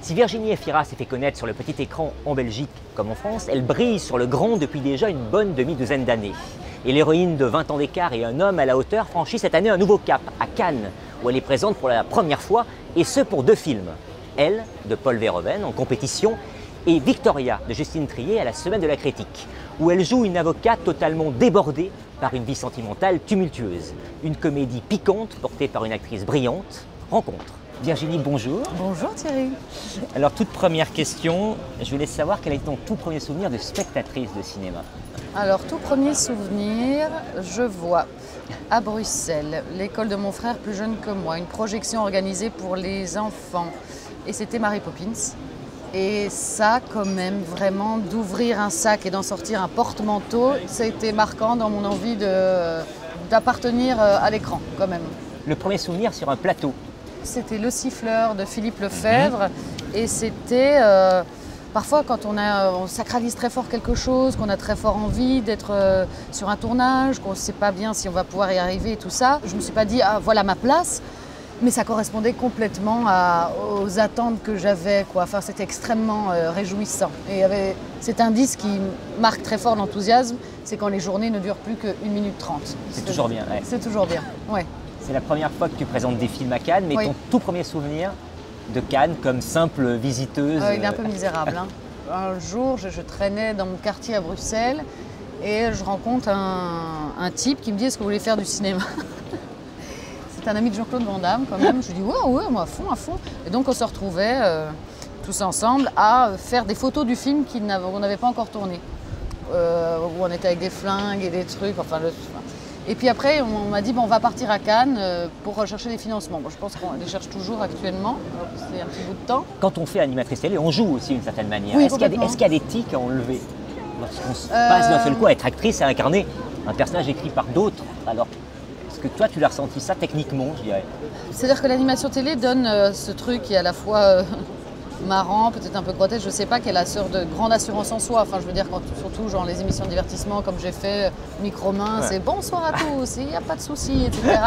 Si Virginie Efira s'est fait connaître sur le petit écran en Belgique comme en France, elle brille sur le grand depuis déjà une bonne demi-douzaine d'années. Et l'héroïne de 20 ans d'écart et un homme à la hauteur franchit cette année un nouveau cap, à Cannes, où elle est présente pour la première fois, et ce pour 2 films. Elle, de Paul Verhoeven, en compétition, et Victoria, de Justine Triet, à la Semaine de la Critique, où elle joue une avocate totalement débordée par une vie sentimentale tumultueuse. Une comédie piquante portée par une actrice brillante. Rencontre. Virginie, bonjour. Bonjour Thierry. Alors, toute première question, je voulais savoir quel est ton tout premier souvenir de spectatrice de cinéma? Alors, tout premier souvenir, je vois à Bruxelles, l'école de mon frère plus jeune que moi, une projection organisée pour les enfants. Et c'était Mary Poppins. Et ça, quand même, vraiment, d'ouvrir un sac et d'en sortir un porte-manteau, ça a été marquant dans mon envie d'appartenir à l'écran, quand même. Le premier souvenir sur un plateau? C'était Le Siffleur de Philippe Lefebvre. Et c'était parfois quand on sacralise très fort quelque chose, qu'on a très fort envie d'être sur un tournage, qu'on ne sait pas bien si on va pouvoir y arriver et tout ça. Je ne me suis pas dit ah, voilà ma place, mais ça correspondait complètement aux attentes que j'avais, quoi. Enfin, c'était extrêmement réjouissant. Et c'est un disque qui marque très fort l'enthousiasme, c'est quand les journées ne durent plus que 1 minute 30. C'est toujours bien. Ouais. C'est toujours bien, ouais. C'est la première fois que tu présentes des films à Cannes, mais Oui. ton tout premier souvenir de Cannes comme simple visiteuse? Il est un peu misérable. Hein. Un jour, je traînais dans mon quartier à Bruxelles et je rencontre un type qui me dit « Est-ce que vous voulez faire du cinéma ?» C'est un ami de Jean-Claude Van Damme quand même. Je lui dis « Ouais, moi à fond, à fond ». Et donc on se retrouvait tous ensemble à faire des photos du film qu'on n'avait pas encore tourné. Où on était avec des flingues et des trucs, enfin... Et puis après, on m'a dit, bon, on va partir à Cannes pour rechercher des financements. Bon, je pense qu'on les cherche toujours actuellement, alors que c'est un petit bout de temps. Quand on fait animatrice télé, on joue aussi d'une certaine manière. Oui, est-ce qu'il y a des tics à enlever lorsqu'on se passe d'un seul coup à être actrice, à incarner un personnage écrit par d'autres? Alors, est-ce que toi, tu l'as ressenti ça techniquement, je dirais? C'est-à-dire que l'animation télé donne ce truc qui est à la fois marrant, peut-être un peu grotesque, je ne sais pas, qui est la sorte de grande assurance en soi. Enfin, je veux dire, surtout genre les émissions de divertissement, comme j'ai fait, Micro-main, c'est bonsoir à tous, il n'y a pas de souci, etc.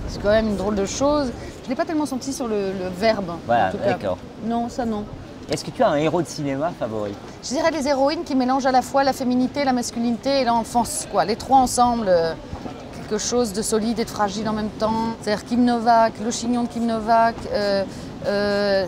C'est quand même une drôle de chose. Je ne l'ai pas tellement senti sur le verbe. Voilà, en tout cas. d'accord. Non, ça non. Est-ce que tu as un héros de cinéma favori? Je dirais les héroïnes qui mélangent à la fois la féminité, la masculinité et l'enfance, quoi. Les trois ensemble, quelque chose de solide et de fragile en même temps. C'est-à-dire Kim Novak, le chignon de Kim Novak,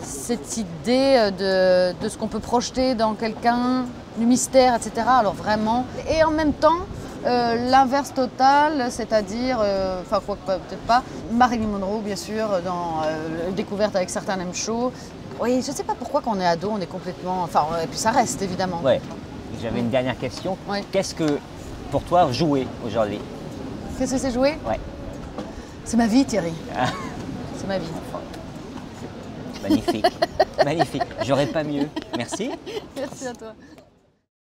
cette idée de ce qu'on peut projeter dans quelqu'un, du mystère, etc. Alors vraiment. Et en même temps, l'inverse total, c'est-à-dire, enfin quoi peut-être pas, Marilyn Monroe bien sûr, dans Découverte avec certains M Show. Oui, je ne sais pas pourquoi quand on est ado, on est complètement... Enfin, et puis ça reste évidemment. Ouais. J'avais une dernière question. Ouais. Qu'est-ce que, pour toi, jouer aujourd'hui? Qu'est-ce que c'est jouer? Ouais. C'est ma vie Thierry. Ah. C'est ma vie. Magnifique. Magnifique. J'aurais pas mieux. Merci. Merci à toi.